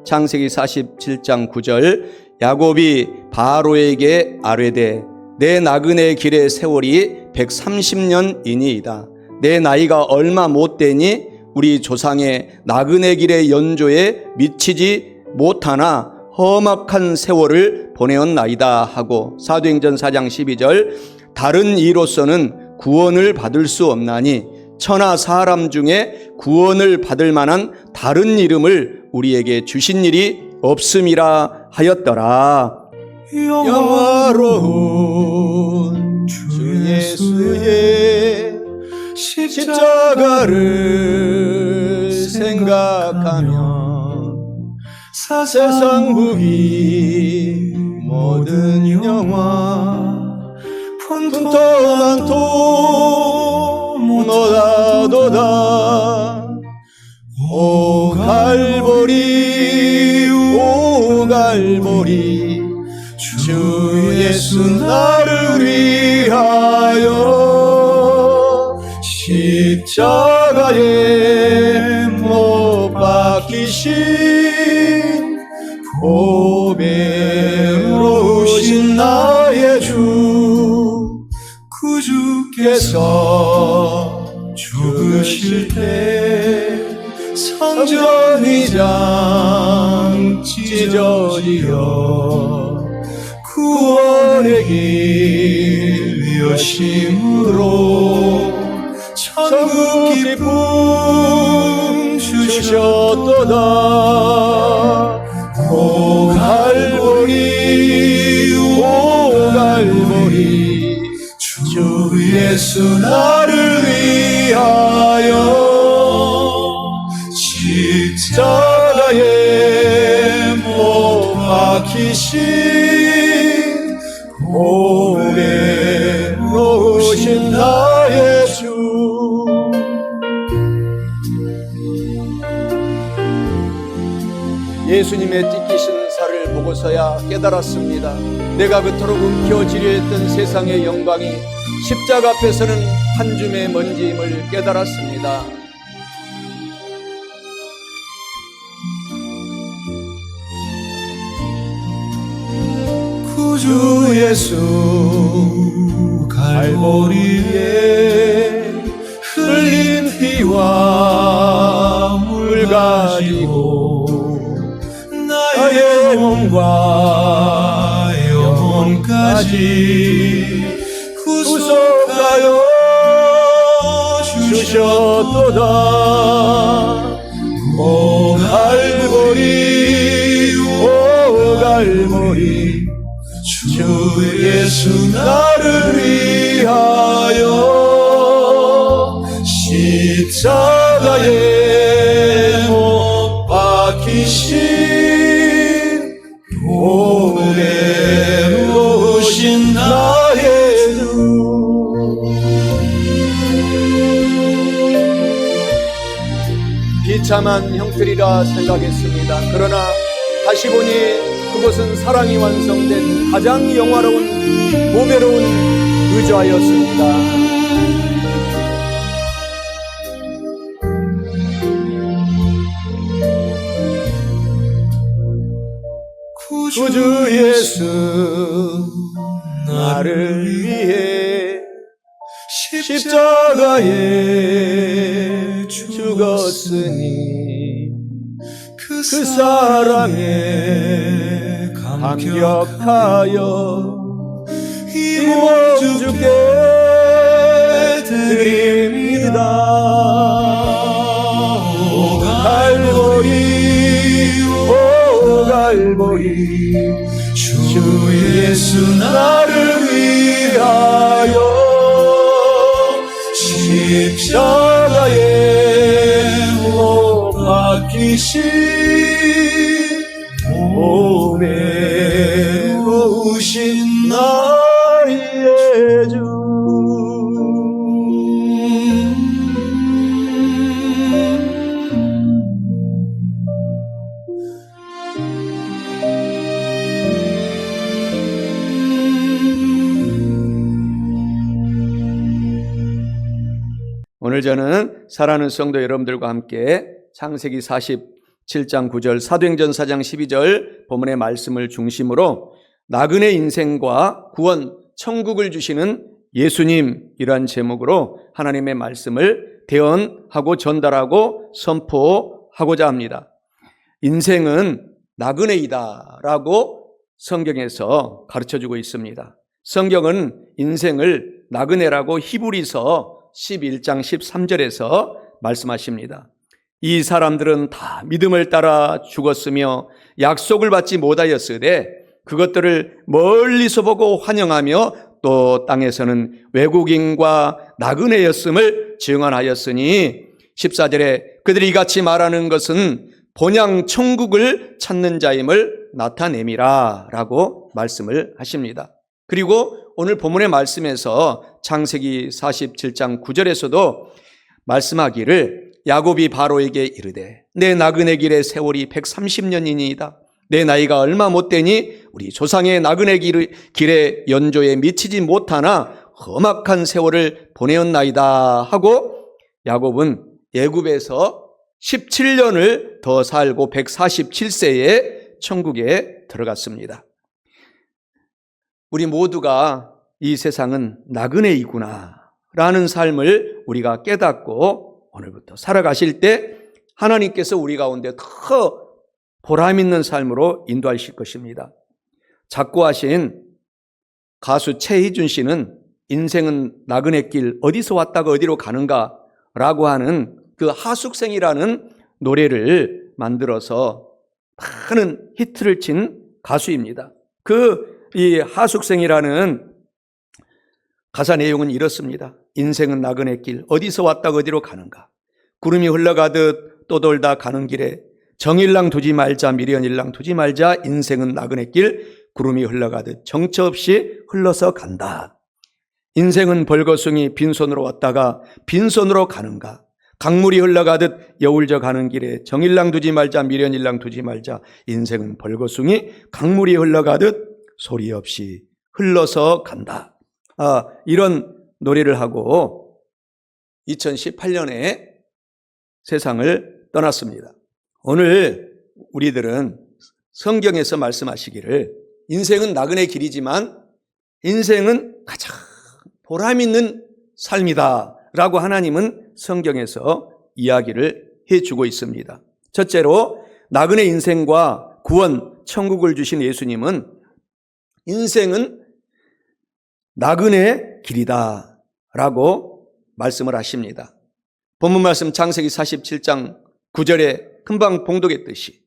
창세기 47장 9절 야곱이 바로에게 아뢰되 내 나그네 길의 세월이 130년이니이다. 내 나이가 얼마 못되니 우리 조상의 나그네 길의 연조에 미치지 못하나 험악한 세월을 보내었나이다 하고 사도행전 4장 12절 다른 이로서는 구원을 받을 수 없나니 천하 사람 중에 구원을 받을 만한 다른 이름을 우리에게 주신 일이 없음이라 하였더라. 영화로운 주 예수의 십자가를 생각하면 세상 부귀 모든 영화 푼토만토 못하도다. 오 갈보리 오 갈보리 주 예수 나를 위하여 십자가에 못 박히신 보배로우신 나의 주 구주께서 죽으실 때 성전이장 찢어지어 구원의 길 여심으로 천국 기쁨 주셨도다. 오 갈보리 오 갈보리 주 예수 나를 위하여 십자가에 못 박히신 보배로우신 나의 주. 예수님의 찢기신 살을 보고서야 깨달았습니다. 내가 그토록 움켜쥐려 했던 세상의 영광이 십자가 앞에서는 한 줌의 먼지임을 깨달았습니다. 구주 예수 갈보리에 흘린 피와 물 가지고 나의 몸과 영혼까지 구속하여 주셨도다. 오 갈보리 오 갈보리 주 예수 나를 위하여 십자가에 못 박히신 보배로우신 나의 주. 비참한 형편이라 생각했습니다. 그러나 다시 보니 그것은 사랑이 완성된 가장 영화로운 보배로운 의자였습니다. 구주 예수 나를 위해 십자가에 죽었으니 그 사랑에 감격하여 이 몸 주께 드립니다. 오 갈보리 오 갈보리 주 예수 나를 위하여 십자가에 못 박히신 보배로우신 나의 주. 오늘 저는 사랑하는 성도 여러분들과 함께 창세기 7장 9절, 사도행전 4장 12절 본문의 말씀을 중심으로 나그네 인생과 구원, 천국을 주시는 예수님이란 제목으로 하나님의 말씀을 대언하고 전달하고 선포하고자 합니다. 인생은 나그네이다라고 성경에서 가르쳐주고 있습니다. 성경은 인생을 나그네라고 히브리서 11장 13절에서 말씀하십니다. 이 사람들은 다 믿음을 따라 죽었으며 약속을 받지 못하였으되 그것들을 멀리서 보고 환영하며 또 땅에서는 외국인과 나그네였음을 증언하였으니 14절에 그들이 이같이 말하는 것은 본향 천국을 찾는 자임을 나타냄이라 라고 말씀을 하십니다. 그리고 오늘 본문의 말씀에서 창세기 47장 9절에서도 말씀하기를 야곱이 바로에게 이르되 내 나그네 길의 세월이 130년이니이다. 내 나이가 얼마 못되니 우리 조상의 나그네 길의 연조에 미치지 못하나 험악한 세월을 보내었나이다 하고 야곱은 애굽에서 17년을 더 살고 147세에 천국에 들어갔습니다. 우리 모두가 이 세상은 나그네이구나 라는 삶을 우리가 깨닫고 오늘부터 살아가실 때 하나님께서 우리 가운데 더 보람 있는 삶으로 인도하실 것입니다. 작고하신 가수 최희준 씨는 인생은 나그네 길 어디서 왔다가 어디로 가는가 라고 하는 그 하숙생이라는 노래를 만들어서 많은 히트를 친 가수입니다. 이 하숙생이라는 가사 내용은 이렇습니다. 인생은 나그네 길 어디서 왔다가 어디로 가는가. 구름이 흘러가듯 또 돌다 가는 길에 정일랑 두지 말자 미련일랑 두지 말자. 인생은 나그네 길 구름이 흘러가듯 정처 없이 흘러서 간다. 인생은 벌거숭이 빈손으로 왔다가 빈손으로 가는가. 강물이 흘러가듯 여울져 가는 길에 정일랑 두지 말자 미련일랑 두지 말자. 인생은 벌거숭이 강물이 흘러가듯 소리 없이 흘러서 간다. 이런 노래를 하고 2018년에 세상을 떠났습니다. 오늘 우리들은 성경에서 말씀하시기를 인생은 나그네 길이지만 인생은 가장 보람 있는 삶이다 라고 하나님은 성경에서 이야기를 해주고 있습니다. 첫째로 나그네 인생과 구원, 천국을 주신 예수님은 인생은 나그네 길이다 라고 말씀을 하십니다. 본문 말씀 창세기 47장 9절에 금방 봉독했듯이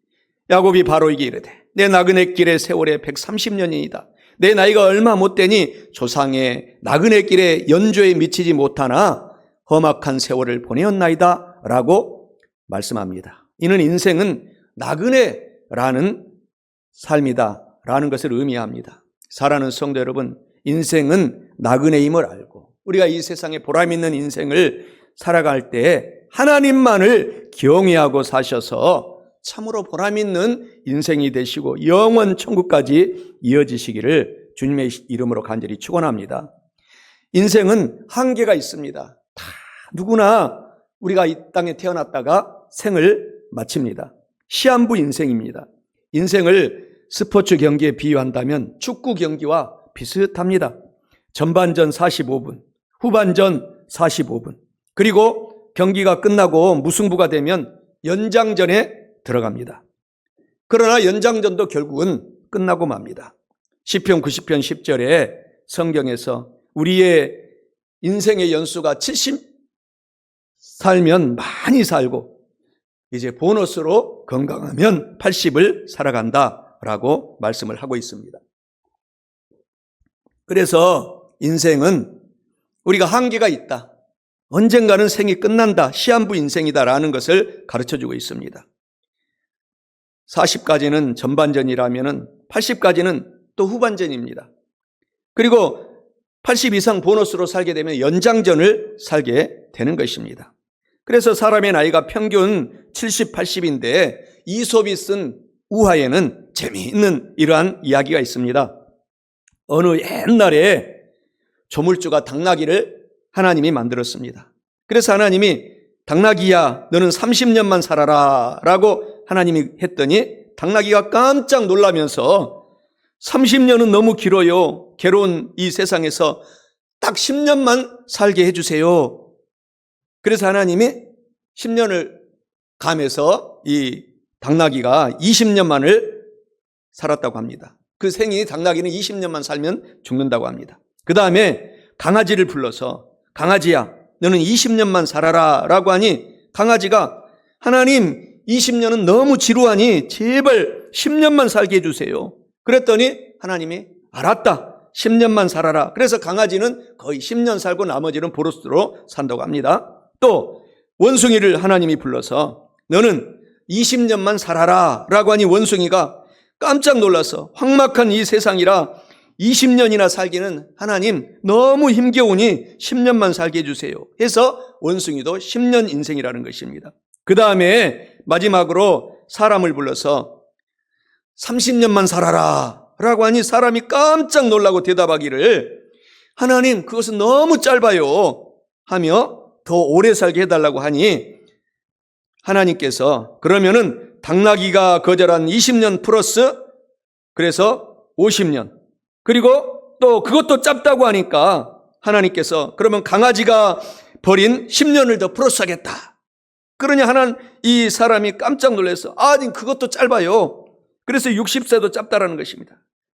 야곱이 바로에게 이르되 내 나그네 길의 세월에 130년이다. 내 나이가 얼마 못되니 조상의 나그네 길의 연조에 미치지 못하나 험악한 세월을 보내었나이다 라고 말씀합니다. 이는 인생은 나그네라는 삶이다 라는 것을 의미합니다. 사랑하는 성도 여러분, 인생은 나그네임을 알고 우리가 이 세상에 보람 있는 인생을 살아갈 때 하나님만을 경외하고 사셔서 참으로 보람 있는 인생이 되시고 영원 천국까지 이어지시기를 주님의 이름으로 간절히 축원합니다. 인생은 한계가 있습니다. 다 누구나 우리가 이 땅에 태어났다가 생을 마칩니다. 시한부 인생입니다. 인생을 스포츠 경기에 비유한다면 축구 경기와 비슷합니다. 전반전 45분, 후반전 45분, 그리고 경기가 끝나고 무승부가 되면 연장전에 들어갑니다. 그러나 연장전도 결국은 끝나고 맙니다. 시편 90편 10절에 성경에서 우리의 인생의 연수가 70 살면 많이 살고 이제 보너스로 건강하면 80을 살아간다라고 말씀을 하고 있습니다. 그래서 인생은 우리가 한계가 있다. 언젠가는 생이 끝난다. 시한부 인생이다라는 것을 가르쳐주고 있습니다. 40까지는 전반전이라면 80까지는 또 후반전입니다. 그리고 80 이상 보너스로 살게 되면 연장전을 살게 되는 것입니다. 그래서 사람의 나이가 평균 70, 80인데 이솝이 쓴 우화에는 재미있는 이러한 이야기가 있습니다. 어느 옛날에 조물주가 당나귀를 하나님이 만들었습니다. 그래서 하나님이 당나귀야 너는 30년만 살아라 라고 하나님이 했더니 당나귀가 깜짝 놀라면서 30년은 너무 길어요. 괴로운 이 세상에서 딱 10년만 살게 해주세요. 그래서 하나님이 10년을 감해서 이 당나귀가 20년만을 살았다고 합니다. 그 생이 당나귀는 20년만 살면 죽는다고 합니다. 그 다음에 강아지를 불러서 강아지야 너는 20년만 살아라 라고 하니 강아지가 하나님 20년은 너무 지루하니 제발 10년만 살게 해주세요. 그랬더니 하나님이 알았다 10년만 살아라. 그래서 강아지는 거의 10년 살고 나머지는 보로스로 산다고 합니다. 또 원숭이를 하나님이 불러서 너는 20년만 살아라 라고 하니 원숭이가 깜짝 놀라서 황막한 이 세상이라 20년이나 살기는 하나님 너무 힘겨우니 10년만 살게 해주세요 해서 원숭이도 10년 인생이라는 것입니다. 그 다음에 마지막으로 사람을 불러서 30년만 살아라 라고 하니 사람이 깜짝 놀라고 대답하기를 하나님 그것은 너무 짧아요 하며 더 오래 살게 해달라고 하니 하나님께서 그러면은 당나귀가 거절한 20년 플러스 그래서 50년 그리고 또 그것도 짧다고 하니까 하나님께서 그러면 강아지가 버린 10년을 더 플러스 하겠다. 그러니 이 사람이 깜짝 놀라서 아니 그것도 짧아요. 그래서 60세도 짧다라는 것입니다.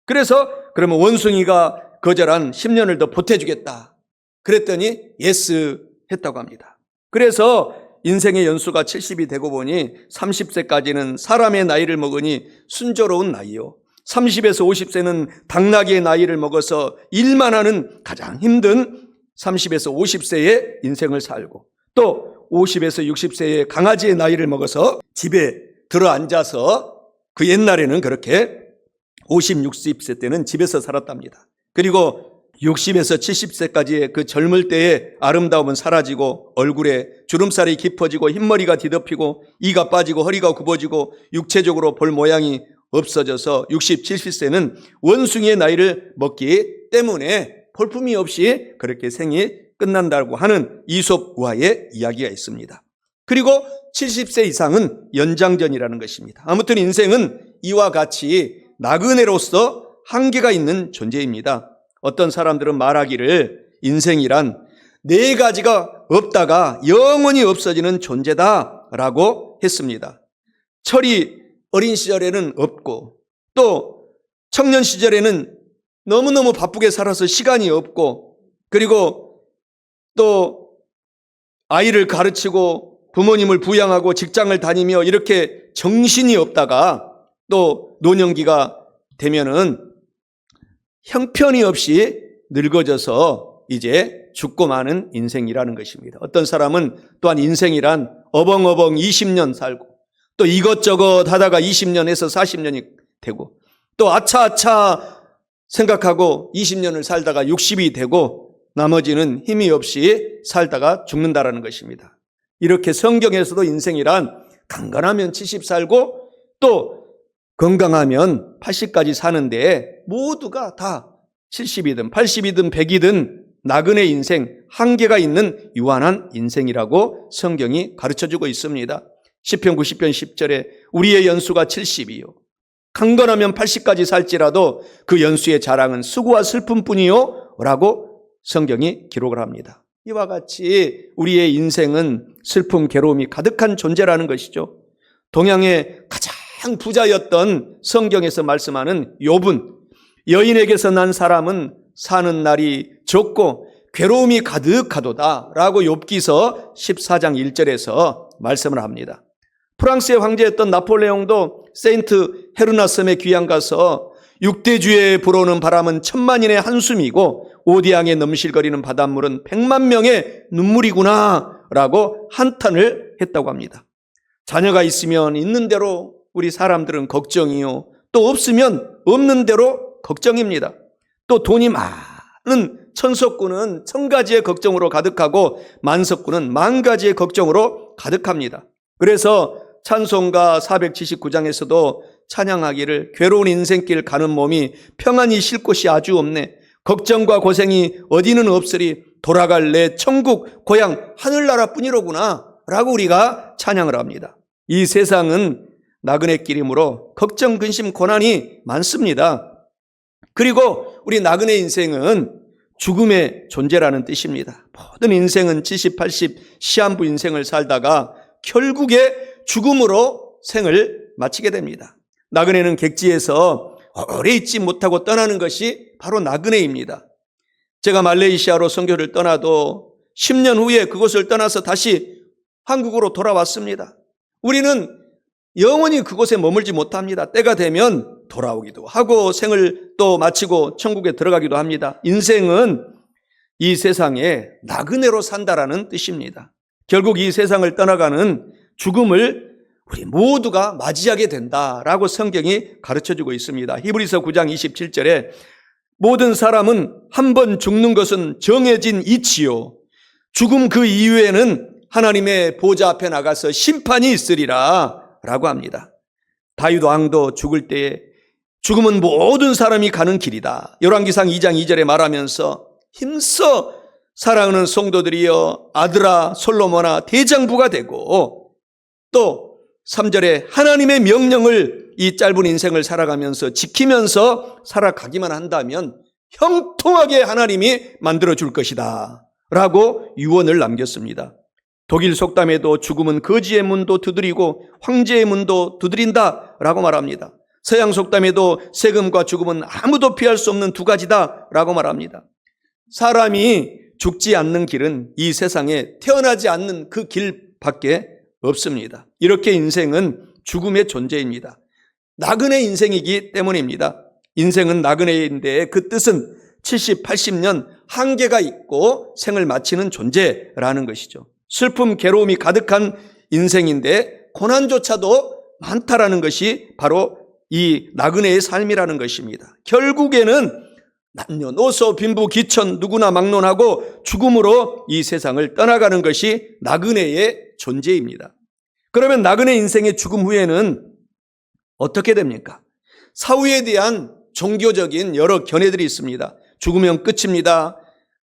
그래서 그러면 원숭이가 거절한 10년을 더 보태주겠다. 그랬더니 예스 했다고 합니다. 그래서 인생의 연수가 70이 되고 보니 30세까지는 사람의 나이를 먹으니 순조로운 나이요. 30에서 50세는 당나귀의 나이를 먹어서 일만 하는 가장 힘든 30에서 50세의 인생을 살고 또 50에서 60세의 강아지의 나이를 먹어서 집에 들어 앉아서 그 옛날에는 그렇게 50, 60세 때는 집에서 살았답니다. 그리고 60에서 70세까지의 그 젊을 때의 아름다움은 사라지고 얼굴에 주름살이 깊어지고 흰머리가 뒤덮이고 이가 빠지고 허리가 굽어지고 육체적으로 볼 모양이 없어져서 60, 70세는 원숭이의 나이를 먹기 때문에 볼품이 없이 그렇게 생이 끝난다고 하는 이솝 우화의 이야기가 있습니다. 그리고 70세 이상은 연장전이라는 것입니다. 아무튼 인생은 이와 같이 나그네로서 한계가 있는 존재입니다. 어떤 사람들은 말하기를 인생이란 4가지가 없다가 영원히 없어지는 존재다라고 했습니다. 철이 어린 시절에는 없고 또 청년 시절에는 너무너무 바쁘게 살아서 시간이 없고 그리고 또 아이를 가르치고 부모님을 부양하고 직장을 다니며 이렇게 정신이 없다가 또 노년기가 되면은 형편이 없이 늙어져서 이제 죽고 마는 인생이라는 것입니다. 어떤 사람은 또한 인생이란 어벙어벙 20년 살고 또 이것저것 하다가 20년에서 40년이 되고 또 아차아차 생각하고 20년을 살다가 60이 되고 나머지는 힘이 없이 살다가 죽는다라는 것입니다. 이렇게 성경에서도 인생이란 강건하면 70 살고 또 건강하면 80까지 사는데 모두가 다 70이든 80이든 100이든 나그네 인생, 한계가 있는 유한한 인생이라고 성경이 가르쳐주고 있습니다. 시편 90편 10절에 우리의 연수가 70이요 강건하면 80까지 살지라도 그 연수의 자랑은 수고와 슬픔뿐이요 라고 성경이 기록을 합니다. 이와 같이 우리의 인생은 슬픔, 괴로움이 가득한 존재라는 것이죠. 동양의 가장 부자였던 성경에서 말씀하는 욥은 여인에게서 난 사람은 사는 날이 적고 괴로움이 가득하도다 라고 욥기서 14장 1절에서 말씀을 합니다. 프랑스의 황제였던 나폴레옹도 세인트 헤르나 섬에 귀양 가서 육대주에 불어오는 바람은 천만인의 한숨이고 오디앙에 넘실거리는 바닷물은 100만 명의 눈물이구나 라고 한탄을 했다고 합니다. 자녀가 있으면 있는 대로 우리 사람들은 걱정이요. 또 없으면 없는 대로 걱정입니다. 또 돈이 많은 천석군은 1000가지의 걱정으로 가득하고 만석군은 10,000가지의 걱정으로 가득합니다. 그래서 찬송가 479장에서도 찬양하기를 괴로운 인생길 가는 몸이 평안히 쉴 곳이 아주 없네. 걱정과 고생이 어디는 없으리 돌아갈 내 천국 고향 하늘나라뿐이로구나 라고 우리가 찬양을 합니다. 이 세상은 나그네 길이므로 걱정, 근심, 고난이 많습니다. 그리고 우리 나그네 인생은 죽음의 존재라는 뜻입니다. 모든 인생은 70, 80 시한부 인생을 살다가 결국에 죽음으로 생을 마치게 됩니다. 나그네는 객지에서 오래 있지 못하고 떠나는 것이 바로 나그네입니다. 제가 말레이시아로 선교를 떠나도 10년 후에 그곳을 떠나서 다시 한국으로 돌아왔습니다. 우리는 영원히 그곳에 머물지 못합니다. 때가 되면 돌아오기도 하고 생을 또 마치고 천국에 들어가기도 합니다. 인생은 이 세상에 나그네로 산다라는 뜻입니다. 결국 이 세상을 떠나가는 죽음을 우리 모두가 맞이하게 된다라고 성경이 가르쳐주고 있습니다. 히브리서 9장 27절에 모든 사람은 한 번 죽는 것은 정해진 이치요 죽음 그 이후에는 하나님의 보좌 앞에 나가서 심판이 있으리라 라고 합니다. 다윗 왕도 죽을 때에 죽음은 모든 사람이 가는 길이다. 열왕기상 2장 2절에 말하면서 힘써 사랑하는 성도들이여 아들아 솔로몬아 대장부가 되고, 또 3절에 하나님의 명령을 이 짧은 인생을 살아가면서 지키면서 살아가기만 한다면 형통하게 하나님이 만들어줄 것이다 라고 유언을 남겼습니다. 독일 속담에도 죽음은 거지의 문도 두드리고 황제의 문도 두드린다 라고 말합니다. 서양 속담에도 세금과 죽음은 아무도 피할 수 없는 두 가지다 라고 말합니다. 사람이 죽지 않는 길은 이 세상에 태어나지 않는 그 길밖에 없습니다. 이렇게 인생은 죽음의 존재입니다. 나그네 인생이기 때문입니다. 인생은 나그네인데 그 뜻은 70, 80년 한계가 있고 생을 마치는 존재라는 것이죠. 슬픔, 괴로움이 가득한 인생인데 고난조차도 많다라는 것이 바로 이 나그네의 삶이라는 것입니다. 결국에는 남녀노소 빈부 귀천 누구나 막론하고 죽음으로 이 세상을 떠나가는 것이 나그네의 존재입니다. 그러면 나그네 인생의 죽음 후에는 어떻게 됩니까? 사후에 대한 종교적인 여러 견해들이 있습니다. 죽으면 끝입니다.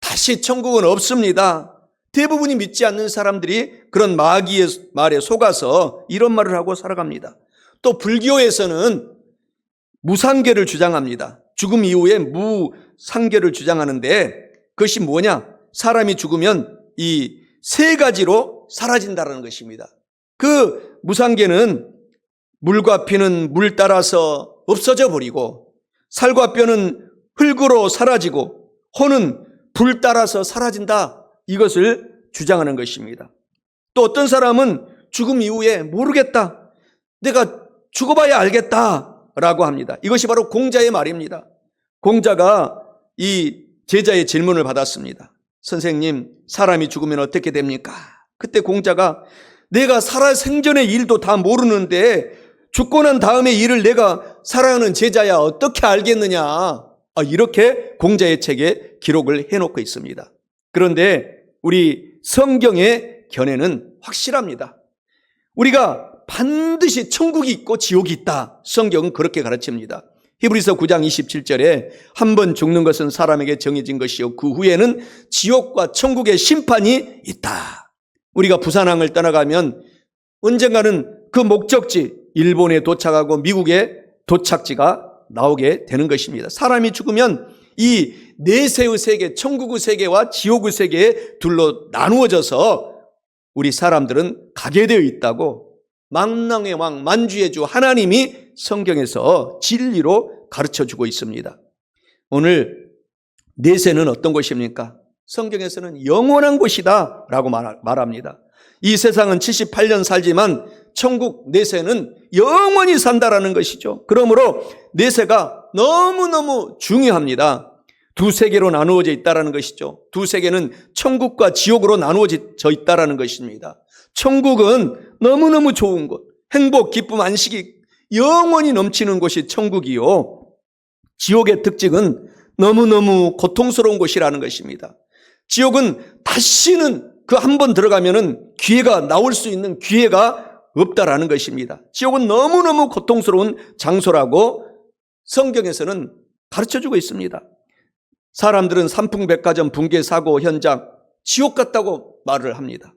다시 천국은 없습니다. 대부분이 믿지 않는 사람들이 그런 마귀의 말에 속아서 이런 말을 하고 살아갑니다. 또 불교에서는 무상계를 주장합니다. 죽음 이후에 무상계를 주장하는데 그것이 뭐냐? 사람이 죽으면 이 세 가지로 사라진다는 것입니다. 그 무상계는 물과 피는 물 따라서 없어져 버리고, 살과 뼈는 흙으로 사라지고, 혼은 불 따라서 사라진다. 이것을 주장하는 것입니다. 또 어떤 사람은 죽음 이후에 모르겠다, 내가 죽어봐야 알겠다 라고 합니다. 이것이 바로 공자의 말입니다. 공자가 이 제자의 질문을 받았습니다. 선생님, 사람이 죽으면 어떻게 됩니까? 그때 공자가 내가 살아생전의 일도 다 모르는데 죽고 난 다음의 일을 내가 사랑하는 제자야 어떻게 알겠느냐, 이렇게 공자의 책에 기록을 해놓고 있습니다. 그런데 우리 성경의 견해는 확실합니다. 우리가 반드시 천국이 있고 지옥이 있다. 성경은 그렇게 가르칩니다. 히브리서 9장 27절에 한 번 죽는 것은 사람에게 정해진 것이요 그 후에는 지옥과 천국의 심판이 있다. 우리가 부산항을 떠나가면 언젠가는 그 목적지 일본에 도착하고 미국의 도착지가 나오게 되는 것입니다. 사람이 죽으면 이 내세의 세계, 천국의 세계와 지옥의 세계에 둘로 나누어져서 우리 사람들은 가게 되어 있다고 만왕의 왕 만주의 주 하나님이 성경에서 진리로 가르쳐주고 있습니다. 오늘 내세는 어떤 곳입니까? 성경에서는 영원한 곳이다 라고 말합니다. 이 세상은 78년 살지만 천국 내세는 영원히 산다라는 것이죠. 그러므로 내세가 너무너무 중요합니다. 두 세계로 나누어져 있다라는 것이죠. 두 세계는 천국과 지옥으로 나누어져 있다라는 것입니다. 천국은 너무너무 좋은 곳, 행복, 기쁨, 안식이 영원히 넘치는 곳이 천국이요, 지옥의 특징은 너무너무 고통스러운 곳이라는 것입니다. 지옥은 다시는 그 한 번 들어가면은 기회가 나올 수 있는 기회가 없다라는 것입니다. 지옥은 너무너무 고통스러운 장소라고 성경에서는 가르쳐주고 있습니다. 사람들은 삼풍백화점 붕괴 사고 현장 지옥 같다고 말을 합니다.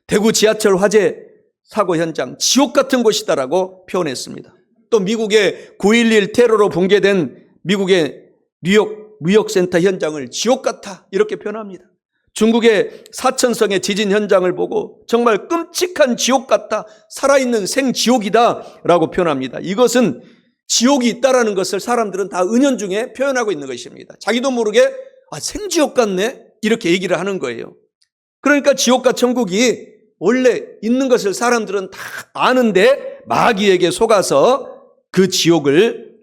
대구 지하철 화재 사고 현장, 지옥 같은 곳이다라고 표현했습니다. 또 미국의 9.11 테러로 붕괴된 미국의 뉴욕 무역센터 현장을 지옥 같아 이렇게 표현합니다. 중국의 사천성의 지진 현장을 보고 정말 끔찍한 지옥 같다, 살아있는 생지옥이다 라고 표현합니다. 이것은 지옥이 있다라는 것을 사람들은 다 은연중에 표현하고 있는 것입니다. 자기도 모르게 생지옥 같네 이렇게 얘기를 하는 거예요. 그러니까 지옥과 천국이 원래 있는 것을 사람들은 다 아는데 마귀에게 속아서 그 지옥을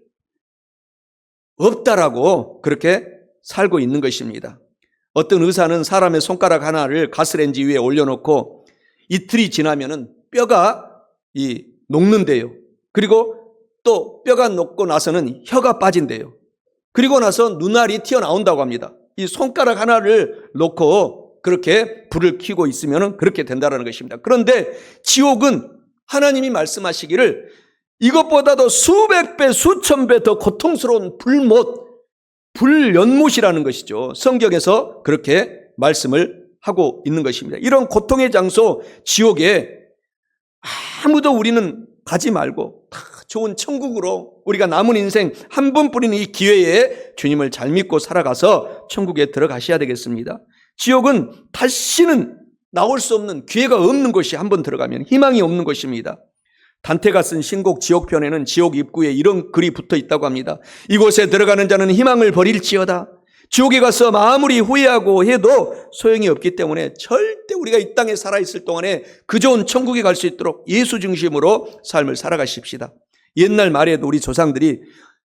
없다라고 그렇게 살고 있는 것입니다. 어떤 의사는 사람의 손가락 하나를 가스레인지 위에 올려놓고 이틀이 지나면은 뼈가 녹는데요. 그리고 또 뼈가 녹고 나서는 혀가 빠진대요. 그리고 나서 눈알이 튀어나온다고 합니다. 이 손가락 하나를 놓고 그렇게 불을 켜고 있으면 그렇게 된다는 것입니다. 그런데 지옥은 하나님이 말씀하시기를 이것보다도 수백 배, 수천 배 더 고통스러운 불연못이라는 것이죠. 성경에서 그렇게 말씀을 하고 있는 것입니다. 이런 고통의 장소 지옥에 아무도 우리는 가지 말고 다 좋은 천국으로 우리가 남은 인생 한 번뿐인 이 기회에 주님을 잘 믿고 살아가서 천국에 들어가셔야 되겠습니다. 지옥은 다시는 나올 수 없는, 기회가 없는 곳이 한 번 들어가면 희망이 없는 것입니다. 단테가 쓴 신곡 지옥편에는 지옥 입구에 이런 글이 붙어 있다고 합니다. 이곳에 들어가는 자는 희망을 버릴지어다. 지옥에 가서 아무리 후회하고 해도 소용이 없기 때문에 절대 우리가 이 땅에 살아있을 동안에 그 좋은 천국에 갈 수 있도록 예수 중심으로 삶을 살아가십시다. 옛날 말에도 우리 조상들이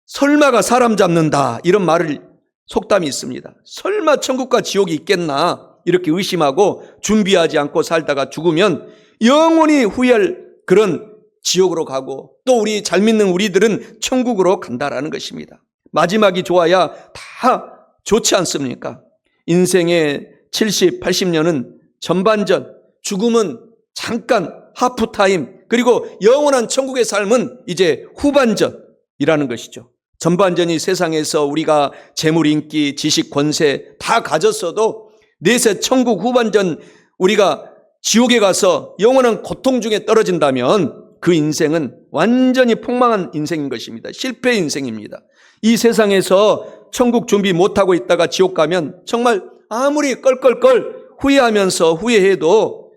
설마가 사람 잡는다 이런 말을 속담이 있습니다. 설마 천국과 지옥이 있겠나 이렇게 의심하고 준비하지 않고 살다가 죽으면 영원히 후회할 그런 지옥으로 가고 또 우리 잘 믿는 우리들은 천국으로 간다라는 것입니다. 마지막이 좋아야 다 좋지 않습니까? 인생의 70, 80년은 전반전, 죽음은 잠깐 하프타임, 그리고 영원한 천국의 삶은 이제 후반전이라는 것이죠. 전반전이 세상에서 우리가 재물, 인기, 지식, 권세 다 가졌어도 내세 천국 후반전 우리가 지옥에 가서 영원한 고통 중에 떨어진다면 그 인생은 완전히 폭망한 인생인 것입니다. 실패 인생입니다. 이 세상에서 천국 준비 못하고 있다가 지옥 가면 정말 아무리 껄껄껄 후회하면서 후회해도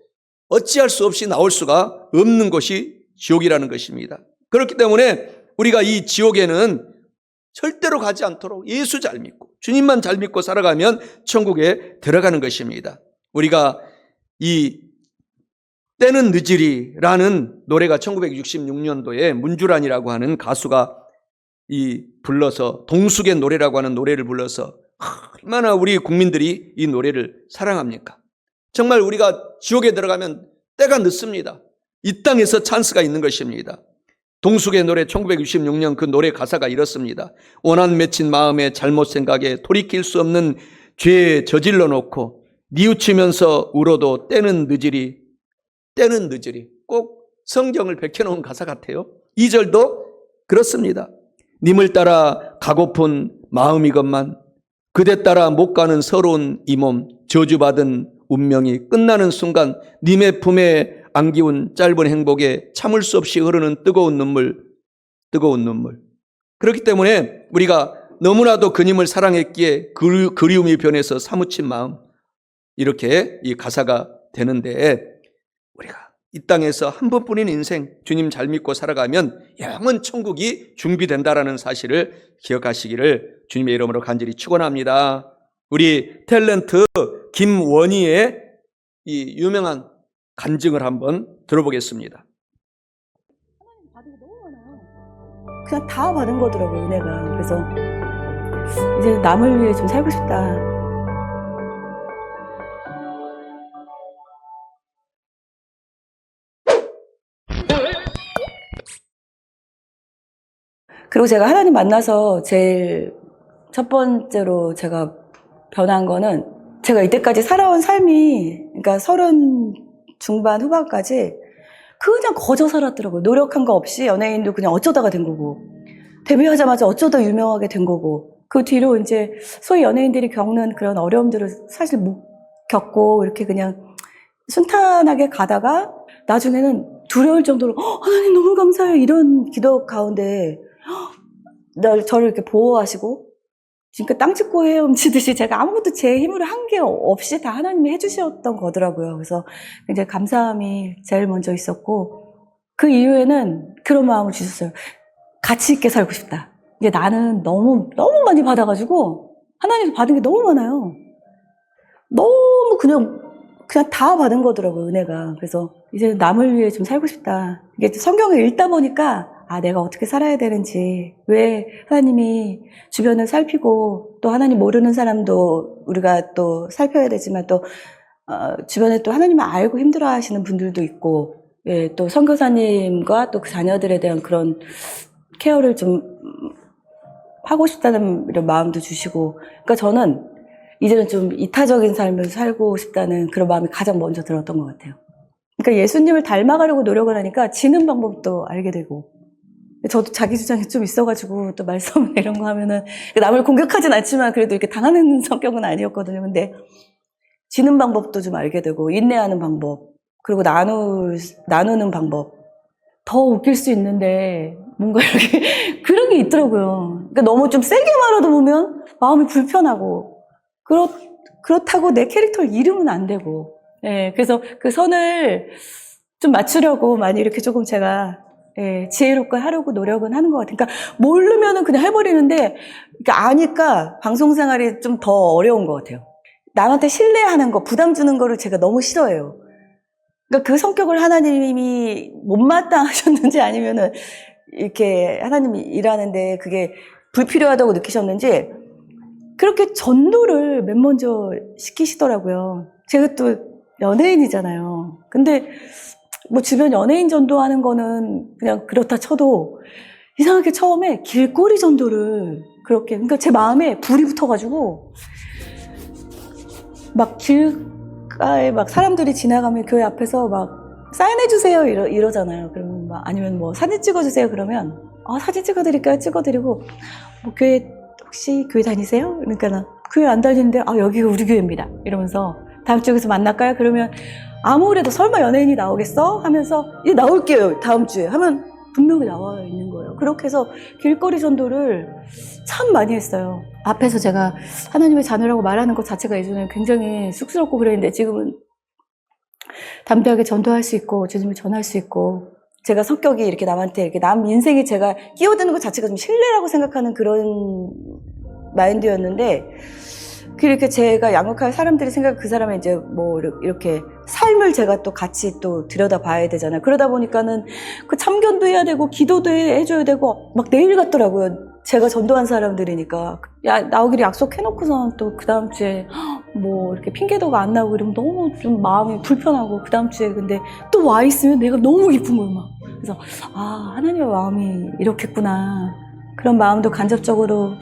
어찌할 수 없이 나올 수가 없는 것이 지옥이라는 것입니다. 그렇기 때문에 우리가 이 지옥에는 절대로 가지 않도록 예수 잘 믿고 주님만 잘 믿고 살아가면 천국에 들어가는 것입니다. 우리가 이 때는 늦으리라는 노래가 1966년도에 문주란이라고 하는 가수가 불러서 동숙의 노래라고 하는 노래를 불러서 얼마나 우리 국민들이 이 노래를 사랑합니까? 정말 우리가 지옥에 들어가면 때가 늦습니다. 이 땅에서 찬스가 있는 것입니다. 동숙의 노래 1966년 그 노래 가사가 이렇습니다. 원한 맺힌 마음에 잘못 생각에 돌이킬 수 없는 죄에 저질러 놓고 뉘우치면서 울어도 때는 늦으리. 때는 늦으리. 꼭 성경을 베껴놓은 가사 같아요. 2절도 그렇습니다. 님을 따라 가고픈 마음이건만 그대 따라 못 가는 서러운 이 몸 저주받은 운명이 끝나는 순간 님의 품에 안기운 짧은 행복에 참을 수 없이 흐르는 뜨거운 눈물. 그렇기 때문에 우리가 너무나도 그님을 사랑했기에 그리움이 변해서 사무친 마음, 이렇게 이 가사가 되는데 우리가 이 땅에서 한 번뿐인 인생 주님 잘 믿고 살아가면 영원 천국이 준비된다라는 사실을 기억하시기를 주님의 이름으로 간절히 축원합니다. 우리 탤런트 김원희의 이 유명한 간증을 한번 들어보겠습니다. 받은 게 너무 많아요. 그냥 다 받은 거더라고요, 은혜가. 그래서 이제 남을 위해 좀 살고 싶다. 그리고 제가 하나님 만나서 제일 첫 번째로 제가 변한 거는 제가 이때까지 살아온 삶이, 그러니까 30 중반 후반까지 그냥 거저 살았더라고요. 노력한 거 없이 연예인도 그냥 어쩌다가 된 거고, 데뷔하자마자 어쩌다 유명하게 된 거고, 그 뒤로 이제 소위 연예인들이 겪는 그런 어려움들을 사실 못 겪고 이렇게 그냥 순탄하게 가다가 나중에는 두려울 정도로 하나님 너무 감사해요 이런 기도 가운데 저를 이렇게 보호하시고 지금까지 땅 짚고 헤엄치듯이 제가 아무것도 제 힘으로 한 게 없이 다 하나님이 해주셨던 거더라고요. 그래서 굉장히 감사함이 제일 먼저 있었고 그 이후에는 그런 마음을 주셨어요. 가치 있게 살고 싶다. 이게 나는 너무 많이 받아가지고 하나님께서 받은 게 너무 많아요. 너무 그냥 다 받은 거더라고요, 은혜가. 그래서 이제 남을 위해 좀 살고 싶다. 이게 성경을 읽다 보니까 내가 어떻게 살아야 되는지, 왜 하나님이 주변을 살피고 또 하나님 모르는 사람도 우리가 또 살펴야 되지만 또 주변에 또 하나님을 알고 힘들어하시는 분들도 있고, 예, 또 선교사님과 또 그 자녀들에 대한 그런 케어를 좀 하고 싶다는 이런 마음도 주시고, 그러니까 저는 이제는 좀 이타적인 삶을 살고 싶다는 그런 마음이 가장 먼저 들었던 것 같아요. 그러니까 예수님을 닮아가려고 노력을 하니까 지는 방법도 알게 되고, 저도 자기 주장이 좀 있어가지고 또 말씀 이런 거 하면은 남을 공격하진 않지만 그래도 이렇게 당하는 성격은 아니었거든요. 근데 지는 방법도 좀 알게 되고, 인내하는 방법, 그리고 나누는 방법, 더 웃길 수 있는데 뭔가 이렇게 그런 게 있더라고요. 그러니까 너무 좀 세게 말하다 보면 마음이 불편하고, 그렇다고 내 캐릭터를 잃으면 안 되고, 예, 그래서 그 선을 좀 맞추려고 많이 이렇게 조금 제가, 예, 지혜롭게 하려고 노력은 하는 것 같아요. 그러니까 모르면은 그냥 해버리는데, 그러니까 아니까 방송 생활이 좀 더 어려운 것 같아요. 남한테 신뢰하는 거, 부담 주는 거를 제가 너무 싫어해요. 그러니까 그 성격을 하나님이 못마땅하셨는지 아니면은 이렇게 하나님이 일하는데 그게 불필요하다고 느끼셨는지 그렇게 전도를 맨 먼저 시키시더라고요. 제가 또 연예인이잖아요. 근데 뭐 주변 연예인 전도하는 거는 그냥 그렇다 쳐도 이상하게 처음에 길거리 전도를 그렇게, 그러니까 제 마음에 불이 붙어가지고 막 길가에 막 사람들이 지나가면 교회 앞에서 막 사인해주세요 이러잖아요. 그러면 막 아니면 뭐 사진 찍어주세요 그러면 사진 찍어드릴까요? 찍어드리고 뭐 교회 혹시 교회 다니세요? 그러니까 나 교회 안 다니는데 여기가 우리 교회입니다 이러면서 다음 주에 만날까요? 그러면 아무래도 설마 연예인이 나오겠어? 하면서 나올게요 다음 주에 하면 분명히 나와 있는 거예요. 그렇게 해서 길거리 전도를 참 많이 했어요. 앞에서 제가 하나님의 자녀라고 말하는 것 자체가 예전에 굉장히 쑥스럽고 그랬는데 지금은 담대하게 전도할 수 있고 주님을 전할 수 있고, 제가 성격이 이렇게 남한테 이렇게 남 인생에 제가 끼어드는 것 자체가 좀 신뢰라고 생각하는 그런 마인드였는데, 그렇게 제가 양육할 사람들이 그 사람의 이제 뭐 이렇게 삶을 제가 또 같이 또 들여다 봐야 되잖아요. 그러다 보니까는 그 참견도 해야 되고 기도도 해줘야 되고 막 내일 같더라고요. 제가 전도한 사람들이니까. 나오기로 약속해놓고선 또 그 다음 주에 뭐 이렇게 핑계도가 안 나오고 이러면 너무 좀 마음이 불편하고, 그 다음 주에 근데 또 와 있으면 내가 너무 기쁜 거예요, 막. 그래서 하나님의 마음이 이렇겠구나. 그런 마음도 간접적으로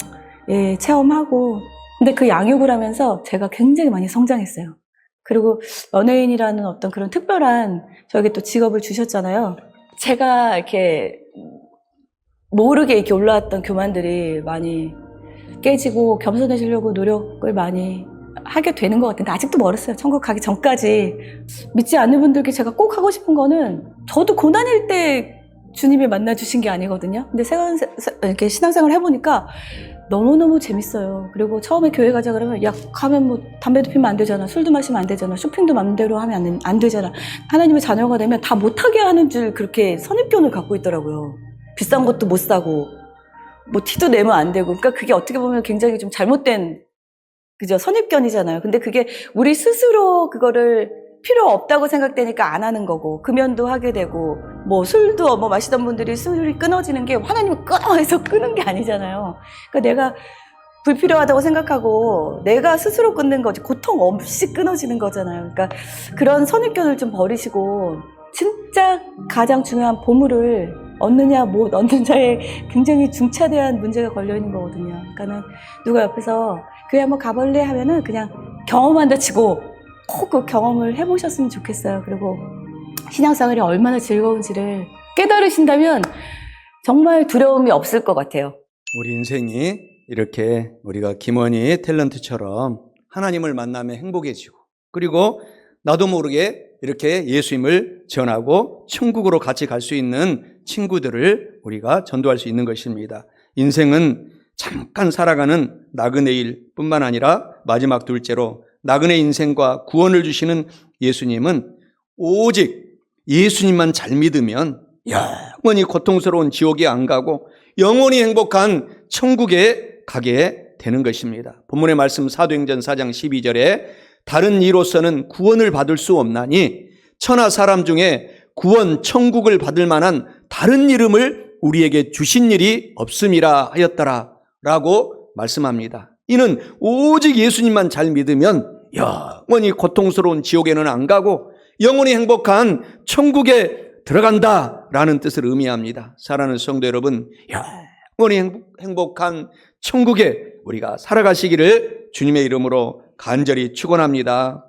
체험하고, 근데 그 양육을 하면서 제가 굉장히 많이 성장했어요. 그리고 연예인이라는 어떤 그런 특별한 저에게 또 직업을 주셨잖아요. 제가 이렇게 모르게 이렇게 올라왔던 교만들이 많이 깨지고 겸손해지려고 노력을 많이 하게 되는 것 같은데 아직도 멀었어요. 천국 가기 전까지. 믿지 않는 분들께 제가 꼭 하고 싶은 거는, 저도 고난일 때 주님이 만나주신 게 아니거든요. 근데 이렇게 신앙생활을 해보니까 너무너무 재밌어요. 그리고 처음에 교회 가자 그러면 가면 뭐 담배도 피면 안 되잖아, 술도 마시면 안 되잖아, 쇼핑도 맘대로 하면 안 되잖아. 하나님의 자녀가 되면 다 못하게 하는 줄 그렇게 선입견을 갖고 있더라고요. 비싼 것도 못 사고 뭐 티도 내면 안 되고. 그러니까 그게 어떻게 보면 굉장히 좀 잘못된 선입견이잖아요. 근데 그게 우리 스스로 그거를 필요 없다고 생각되니까 안 하는 거고, 금연도 하게 되고, 뭐 술도 마시던 분들이 술이 끊어지는 게 하나님이 끊어 해서 끊은 게 아니잖아요. 그러니까 내가 불필요하다고 생각하고 내가 스스로 끊는 거지, 고통 없이 끊어지는 거잖아요. 그러니까 그런 선입견을 좀 버리시고 진짜 가장 중요한 보물을 얻느냐 못 얻느냐에 굉장히 중차대한 문제가 걸려 있는 거거든요. 그러니까는 누가 옆에서 교회 한번 가볼래 하면은 그냥 경험한다 치고 꼭 그 경험을 해보셨으면 좋겠어요. 그리고 신앙생활이 얼마나 즐거운지를 깨달으신다면 정말 두려움이 없을 것 같아요. 우리 인생이 이렇게 우리가 김원희 탤런트처럼 하나님을 만나면 행복해지고, 그리고 나도 모르게 이렇게 예수님을 전하고 천국으로 같이 갈 수 있는 친구들을 우리가 전도할 수 있는 것입니다. 인생은 잠깐 살아가는 나그네일 뿐만 아니라 마지막 둘째로 나그네 인생과 구원을 주시는 예수님은 오직 예수님만 잘 믿으면 영원히 고통스러운 지옥에 안 가고 영원히 행복한 천국에 가게 되는 것입니다. 본문의 말씀 사도행전 4장 12절에 다른 이로서는 구원을 받을 수 없나니 천하 사람 중에 구원 천국을 받을 만한 다른 이름을 우리에게 주신 일이 없음이라 하였더라 라고 말씀합니다. 이는 오직 예수님만 잘 믿으면 영원히 고통스러운 지옥에는 안 가고 영원히 행복한 천국에 들어간다라는 뜻을 의미합니다. 사랑하는 성도 여러분, 영원히 행복한 천국에 우리가 살아가시기를 주님의 이름으로 간절히 축원합니다.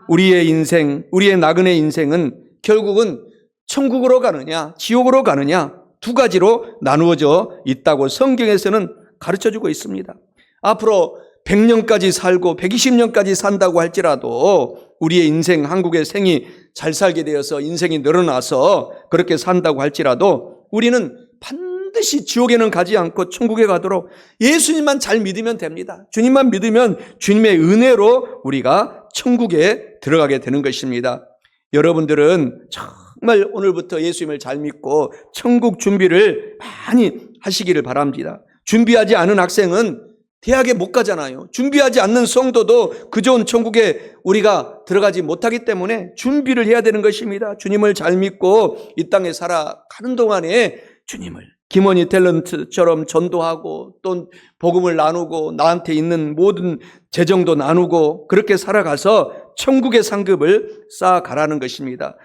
우리의 인생, 우리의 나그네 인생은 결국은 천국으로 가느냐 지옥으로 가느냐 두 가지로 나누어져 있다고 성경에서는 가르쳐주고 있습니다. 앞으로 100년까지 살고 120년까지 산다고 할지라도 우리의 인생, 한국의 생이 잘 살게 되어서 인생이 늘어나서 그렇게 산다고 할지라도 우리는 반드시 지옥에는 가지 않고 천국에 가도록 예수님만 잘 믿으면 됩니다. 주님만 믿으면 주님의 은혜로 우리가 천국에 들어가게 되는 것입니다. 여러분들은 정말 오늘부터 예수님을 잘 믿고 천국 준비를 많이 하시기를 바랍니다. 준비하지 않은 학생은 대학에 못 가잖아요. 준비하지 않는 성도도 그 좋은 천국에 우리가 들어가지 못하기 때문에 준비를 해야 되는 것입니다. 주님을 잘 믿고 이 땅에 살아가는 동안에 주님을 김원희 탤런트처럼 전도하고 또 복음을 나누고 나한테 있는 모든 재정도 나누고 그렇게 살아가서 천국의 상급을 쌓아가라는 것입니다.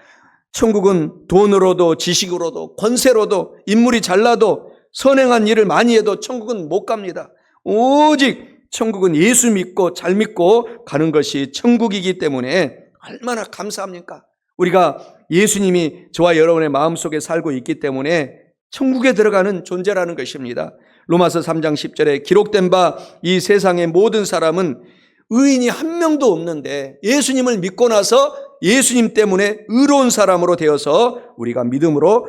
천국은 돈으로도 지식으로도 권세로도 인물이 잘나도 선행한 일을 많이 해도 천국은 못 갑니다. 오직 천국은 예수 믿고 잘 믿고 가는 것이 천국이기 때문에 얼마나 감사합니까? 우리가 예수님이 저와 여러분의 마음속에 살고 있기 때문에 천국에 들어가는 존재라는 것입니다. 로마서 3장 10절에 기록된 바 이 세상의 모든 사람은 의인이 한 명도 없는데 예수님을 믿고 나서 예수님 때문에 의로운 사람으로 되어서 우리가 믿음으로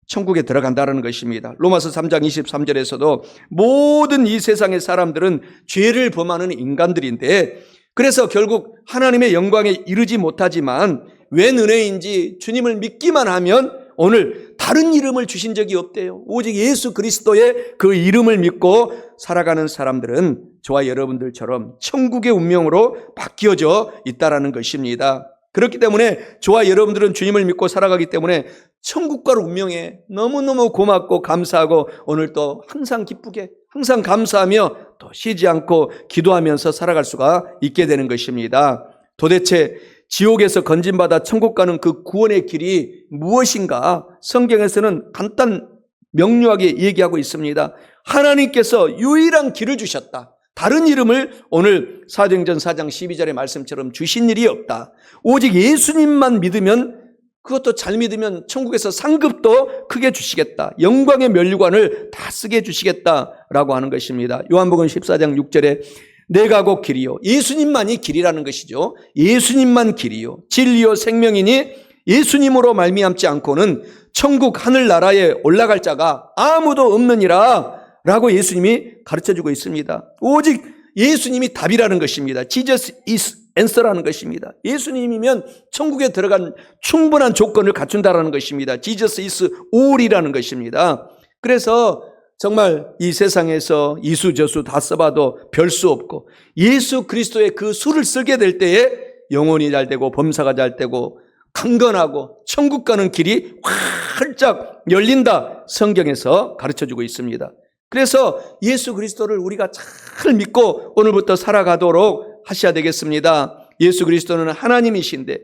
천국에 들어간다는 것입니다. 로마서 3장 23절에서도 모든 이 세상의 사람들은 죄를 범하는 인간들인데 그래서 결국 하나님의 영광에 이르지 못하지만 웬 은혜인지 주님을 믿기만 하면 오늘 다른 이름을 주신 적이 없대요. 오직 예수 그리스도의 그 이름을 믿고 살아가는 사람들은 저와 여러분들처럼 천국의 운명으로 바뀌어져 있다는 것입니다. 그렇기 때문에 저와 여러분들은 주님을 믿고 살아가기 때문에 천국과 운명에 너무너무 고맙고 감사하고 오늘 또 항상 기쁘게 항상 감사하며 또 쉬지 않고 기도하면서 살아갈 수가 있게 되는 것입니다. 도대체 지옥에서 건진받아 천국 가는 그 구원의 길이 무엇인가? 성경에서는 간단 명료하게 얘기하고 있습니다. 하나님께서 유일한 길을 주셨다. 다른 이름을 오늘 사도행전 4장 12절의 말씀처럼 주신 일이 없다. 오직 예수님만 믿으면 그것도 잘 믿으면 천국에서 상급도 크게 주시겠다. 영광의 면류관을 다 쓰게 주시겠다라고 하는 것입니다. 요한복음 14장 6절에 내가 곧 길이요. 예수님만이 길이라는 것이죠. 예수님만 길이요. 진리요 생명이니 예수님으로 말미암지 않고는 천국 하늘나라에 올라갈 자가 아무도 없느니라 라고 예수님이 가르쳐주고 있습니다. 오직 예수님이 답이라는 것입니다. Jesus is answer라는 것입니다. 예수님이면 천국에 들어간 충분한 조건을 갖춘다라는 것입니다. Jesus is all이라는 것입니다. 그래서 정말 이 세상에서 이수저수 다 써봐도 별 수 없고 예수 그리스도의 그 수를 쓰게 될 때에 영혼이 잘 되고 범사가 잘 되고 강건하고 천국 가는 길이 활짝 열린다 성경에서 가르쳐주고 있습니다. 그래서 예수 그리스도를 우리가 잘 믿고 오늘부터 살아가도록 하셔야 되겠습니다. 예수 그리스도는 하나님이신데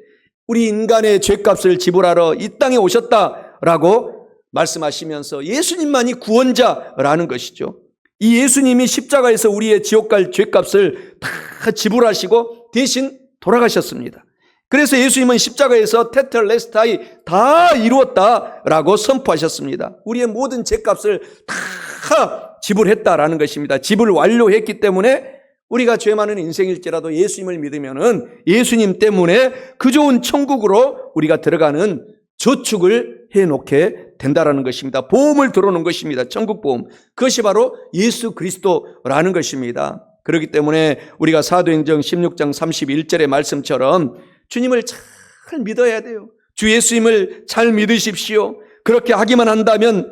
우리 인간의 죄값을 지불하러 이 땅에 오셨다라고 말씀하시면서 예수님만이 구원자라는 것이죠. 이 예수님이 십자가에서 우리의 지옥 갈 죄값을 다 지불하시고 대신 돌아가셨습니다. 그래서 예수님은 십자가에서 테텔레스타이 다 이루었다라고 선포하셨습니다. 우리의 모든 죄값을 다 지불했다라는 것입니다. 지불 완료했기 때문에 우리가 죄 많은 인생일지라도 예수님을 믿으면은 예수님 때문에 그 좋은 천국으로 우리가 들어가는 저축을 해놓게 된다라는 것입니다. 보험을 들어놓은 것입니다. 천국보험. 그것이 바로 예수 그리스도라는 것입니다. 그렇기 때문에 우리가 사도행전 16장 31절의 말씀처럼 주님을 잘 믿어야 돼요. 주 예수님을 잘 믿으십시오. 그렇게 하기만 한다면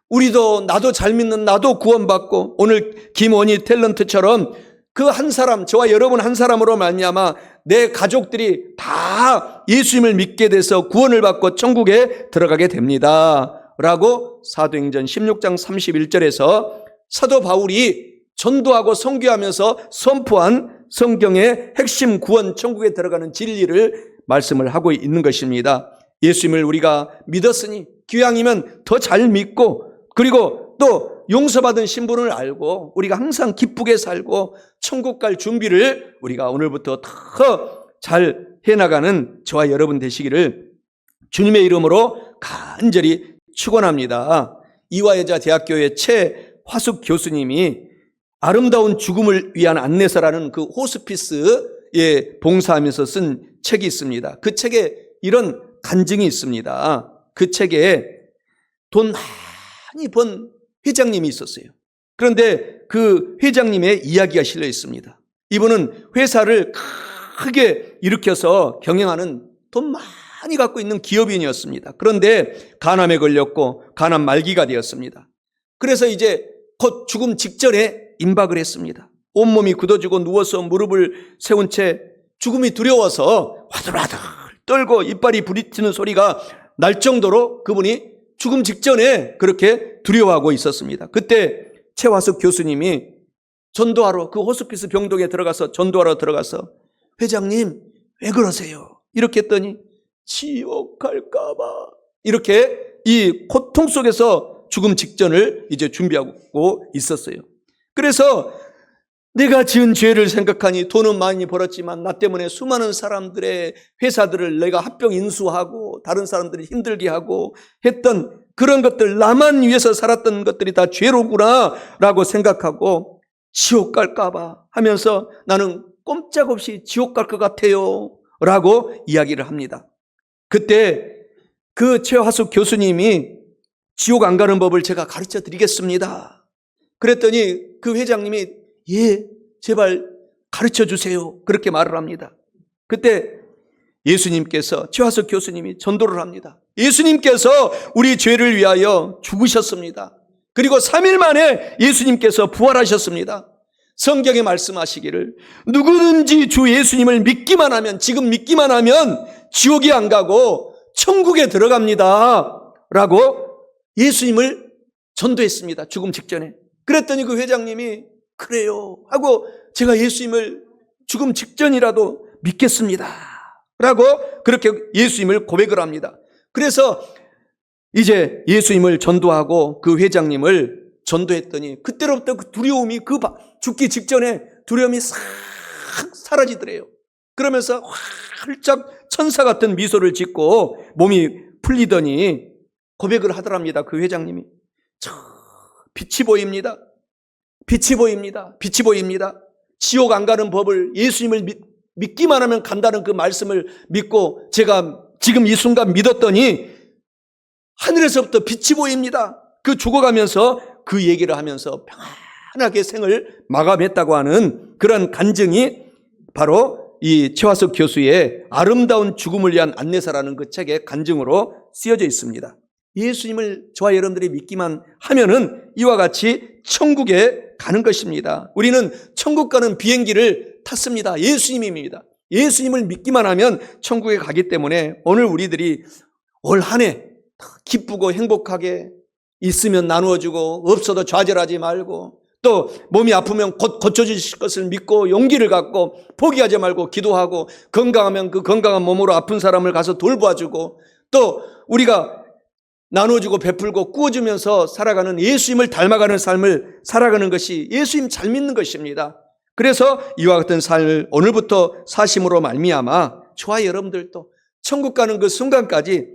우리도 나도 잘 믿는 나도 구원받고 오늘 김원희 탤런트처럼 그 한 사람, 저와 여러분 한 사람으로 말미암아 내 가족들이 다 예수님을 믿게 돼서 구원을 받고 천국에 들어가게 됩니다. 라고 사도행전 16장 31절에서 사도 바울이 전도하고 선교하면서 선포한 성경의 핵심 구원 천국에 들어가는 진리를 말씀을 하고 있는 것입니다. 예수님을 우리가 믿었으니 기왕이면 더 잘 믿고 그리고 또 용서받은 신분을 알고 우리가 항상 기쁘게 살고 천국 갈 준비를 우리가 오늘부터 더 잘 해나가는 저와 여러분 되시기를 주님의 이름으로 간절히 축원합니다. 이화여자대학교의 최화숙 교수님이 아름다운 죽음을 위한 안내서라는 그 호스피스에 봉사하면서 쓴 책이 있습니다. 그 책에 이런 간증이 있습니다. 그 책에 돈 많이 번 회장님이 있었어요. 그런데 그 회장님의 이야기가 실려 있습니다. 이분은 회사를 크게 일으켜서 경영하는 돈 많이 갖고 있는 기업인이었습니다. 그런데 간암에 걸렸고 간암 말기가 되었습니다. 그래서 이제 곧 죽음 직전에 임박을 했습니다. 온몸이 굳어지고 누워서 무릎을 세운 채 죽음이 두려워서 화들화들 떨고 이빨이 부딪히는 소리가 날 정도로 그분이 죽음 직전에 그렇게 두려워하고 있었습니다. 그때 최화숙 교수님이 전도하러 그 호스피스 병동에 들어가서 전도하러 들어가서 회장님 왜 그러세요? 이렇게 했더니 지옥 갈까봐 이렇게 이 고통 속에서 죽음 직전을 이제 준비하고 있었어요. 그래서 내가 지은 죄를 생각하니 돈은 많이 벌었지만 나 때문에 수많은 사람들의 회사들을 내가 합병 인수하고 다른 사람들이 힘들게 하고 했던 그런 것들, 나만 위해서 살았던 것들이 다 죄로구나 라고 생각하고 지옥 갈까봐 하면서 나는 꼼짝없이 지옥 갈 것 같아요 라고 이야기를 합니다. 그때 그 최화숙 교수님이 지옥 안 가는 법을 제가 가르쳐 드리겠습니다. 그랬더니 그 회장님이 예, 제발 가르쳐 주세요. 그렇게 말을 합니다. 그때 예수님께서, 최화숙 교수님이 전도를 합니다. 예수님께서 우리 죄를 위하여 죽으셨습니다. 그리고 3일 만에 예수님께서 부활하셨습니다. 성경에 말씀하시기를 누구든지 주 예수님을 믿기만 하면, 지금 믿기만 하면 지옥에 안 가고 천국에 들어갑니다. 라고 예수님을 전도했습니다. 죽음 직전에. 그랬더니 그 회장님이 그래요 하고 제가 예수님을 죽음 직전이라도 믿겠습니다 라고 그렇게 예수님을 고백을 합니다. 그래서 이제 예수님을 전도하고 그 회장님을 전도했더니 그때로부터 그 두려움이, 그 죽기 직전에 두려움이 싹 사라지더래요. 그러면서 활짝 천사 같은 미소를 짓고 몸이 풀리더니 고백을 하더랍니다. 그 회장님이 저 빛이 보입니다. 빛이 보입니다. 빛이 보입니다. 지옥 안 가는 법을, 예수님을 믿기만 하면 간다는 그 말씀을 믿고 제가 지금 이 순간 믿었더니 하늘에서부터 빛이 보입니다. 그 죽어가면서 그 얘기를 하면서 평안하게 생을 마감했다고 하는 그런 간증이 바로 이 최화숙 교수의 아름다운 죽음을 위한 안내서라는 그 책의 간증으로 쓰여져 있습니다. 예수님을 저와 여러분들이 믿기만 하면은 이와 같이 천국에 가는 것입니다. 우리는 천국 가는 비행기를 탔습니다. 예수님입니다. 예수님을 믿기만 하면 천국에 가기 때문에 오늘 우리들이 올 한 해 기쁘고 행복하게 있으면 나누어주고 없어도 좌절하지 말고 또 몸이 아프면 곧 고쳐주실 것을 믿고 용기를 갖고 포기하지 말고 기도하고 건강하면 그 건강한 몸으로 아픈 사람을 가서 돌봐주고 또 우리가 나눠주고 베풀고 꾸어주면서 살아가는 예수님을 닮아가는 삶을 살아가는 것이 예수님 잘 믿는 것입니다. 그래서 이와 같은 삶을 오늘부터 사심으로 말미암아 저와 여러분들도 천국 가는 그 순간까지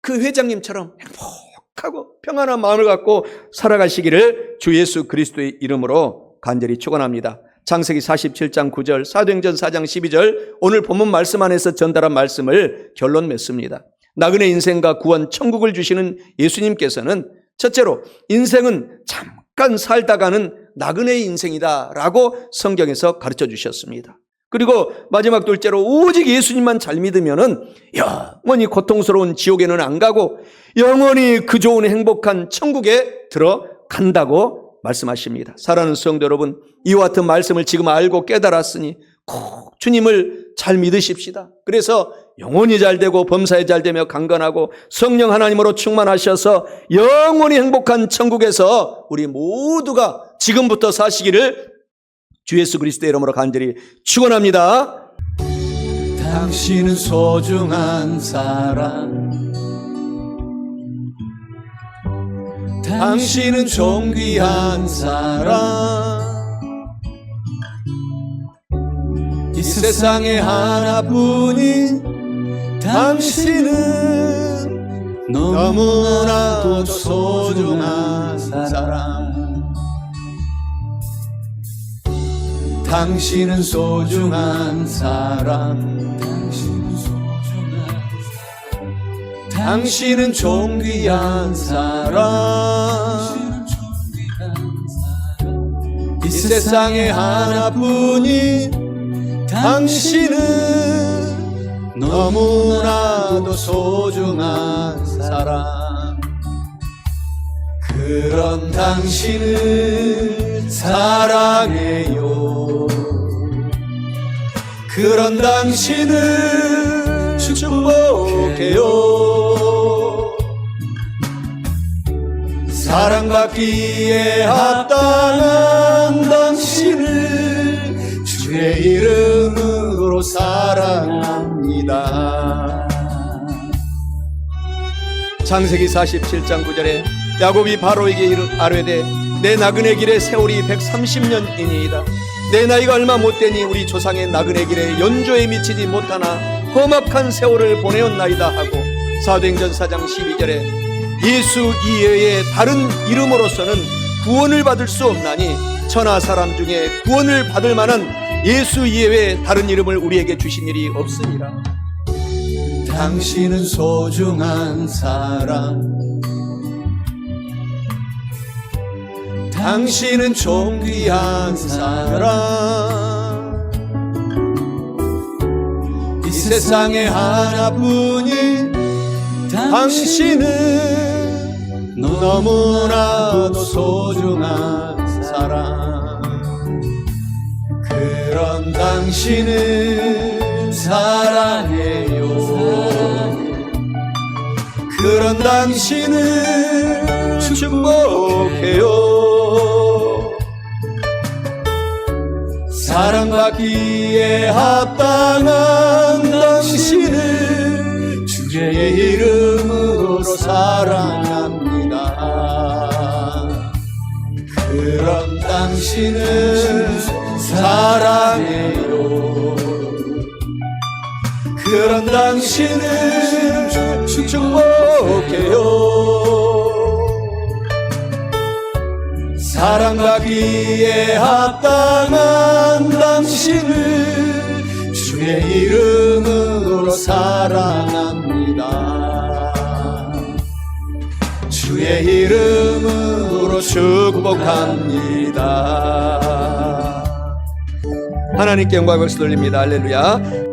그 회장님처럼 행복하고 평안한 마음을 갖고 살아가시기를 주 예수 그리스도의 이름으로 간절히 축원합니다. 창세기 47장 9절, 사도행전 4장 12절, 오늘 본문 말씀 안에서 전달한 말씀을 결론 맺습니다. 나그네 인생과 구원 천국을 주시는 예수님께서는 첫째로 인생은 잠깐 살다가는 나그네의 인생이다라고 성경에서 가르쳐 주셨습니다. 그리고 마지막 둘째로 오직 예수님만 잘 믿으면은 영원히 고통스러운 지옥에는 안 가고 영원히 그 좋은 행복한 천국에 들어간다고 말씀하십니다. 사랑하는 성도 여러분, 이와 같은 말씀을 지금 알고 깨달았으니 꼭 주님을 잘 믿으십시다. 그래서 영혼이 잘 되고 범사에 잘 되며 강건하고 성령 하나님으로 충만하셔서 영원히 행복한 천국에서 우리 모두가 지금부터 사시기를 주 예수 그리스도의 이름으로 간절히 축원합니다. 당신은 소중한 사람, 당신은 존귀한 사람, 이 세상에 하나뿐인 당신은 너무나도 소중한 사람. 당신은 소중한 사람, 당신은 존귀한 사람, 이 세상에 하나뿐인 당신은 너무나도 소중한 사람. 그런 당신을 사랑해요. 그런 당신을 축복해요. 사랑받기에 합당한 당신을 주의 이름으로 사랑합니다. 창세기 47장 9절에 야곱이 바로에게 아뢰되 내 나그네 길의 세월이 130년이니이다. 내 나이가 얼마 못되니 우리 조상의 나그네 길에 연조에 미치지 못하나 험악한 세월을 보내었나이다 하고, 사도행전 4장 12절에 예수 이외에 다른 이름으로서는 구원을 받을 수 없나니 천하 사람 중에 구원을 받을 만한 예수 이외에 다른 이름을 우리에게 주신 일이 없으니라. 당신은 소중한 사람, 당신은 존귀한 사람, 이 세상에 하나뿐인 당신은 너무나도 소중한 사람. 그런 당신을 사랑해요. 그런 당신을 축복해요. 사랑받기에 합당한 당신을 주의 이름으로 사랑합니다. 그런 당신을 사랑해요. 그런 당신을 축복해요. 사랑받기에 합당한 당신을 주의 이름으로 사랑합니다. 주의 이름으로 축복합니다. 하나님께 영광을 돌립니다. 할렐루야.